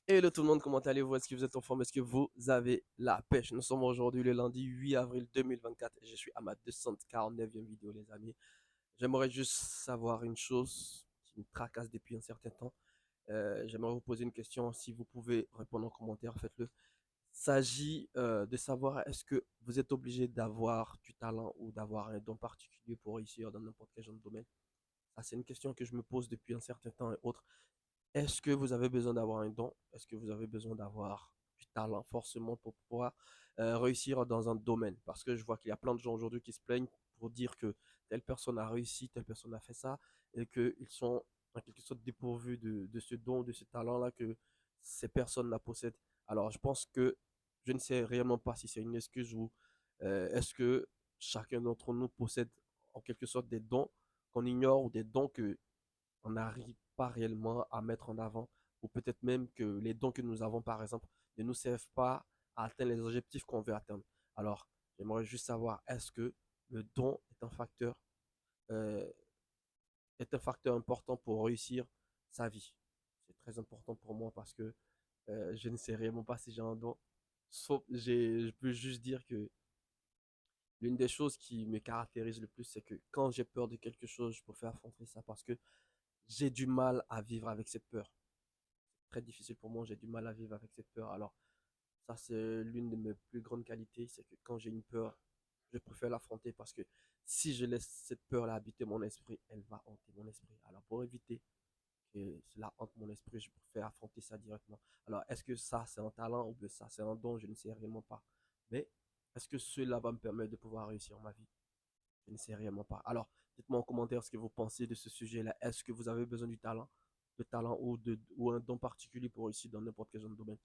Hello tout le monde, comment allez-vous? Est-ce que vous êtes en forme? Est-ce que vous avez la pêche? Nous sommes aujourd'hui le lundi 8 avril 2024 et je suis à ma 249e vidéo les amis. J'aimerais juste savoir une chose qui me tracasse depuis un certain temps. J'aimerais vous poser une question. Si vous pouvez répondre en commentaire, faites-le. Il s'agit de savoir est-ce que vous êtes obligé d'avoir du talent ou d'avoir un don particulier pour réussir dans n'importe quel genre de domaine? Ça, c'est une question que je me pose depuis un certain temps et autres. Est-ce que vous avez besoin d'avoir un don? Est-ce que vous avez besoin d'avoir du talent forcément pour pouvoir réussir dans un domaine? Parce que je vois qu'il y a plein de gens aujourd'hui qui se plaignent pour dire que telle personne a réussi, telle personne a fait ça, et qu'ils sont en quelque sorte dépourvus de ce don, de ce talent-là que ces personnes la possèdent. Alors, je pense que je ne sais réellement pas si c'est une excuse ou est-ce que chacun d'entre nous possède en quelque sorte des dons qu'on ignore ou des dons que on n'arrive pas réellement à mettre en avant, ou peut-être même que les dons que nous avons, par exemple, ne nous servent pas à atteindre les objectifs qu'on veut atteindre. Alors, j'aimerais juste savoir, est-ce que le don euh, est un facteur important pour réussir sa vie? C'est très important pour moi parce que je ne sais réellement pas si j'ai un don. Sauf, je peux juste dire que l'une des choses qui me caractérise le plus, c'est que quand j'ai peur de quelque chose, je préfère affronter ça parce que j'ai du mal à vivre avec cette peur. Très difficile pour moi, j'ai du mal à vivre avec cette peur. Alors, ça, c'est l'une de mes plus grandes qualités, c'est que quand j'ai une peur, je préfère l'affronter parce que si je laisse cette peur-là habiter mon esprit, elle va hanter mon esprit. Alors, pour éviter que cela hante mon esprit, je préfère affronter ça directement. Alors, est-ce que ça, c'est un talent ou bien ça, c'est un don? Je ne sais réellement pas. Mais est-ce que cela va me permettre de pouvoir réussir ma vie? Je ne sais réellement pas. Alors, dites-moi en commentaire ce que vous pensez de ce sujet-là. Est-ce que vous avez besoin du talent, de talent ou un don particulier pour réussir dans n'importe quel genre de domaine?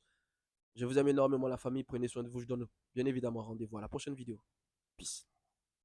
Je vous aime énormément la famille. Prenez soin de vous. Je donne bien évidemment rendez-vous à la prochaine vidéo. Peace.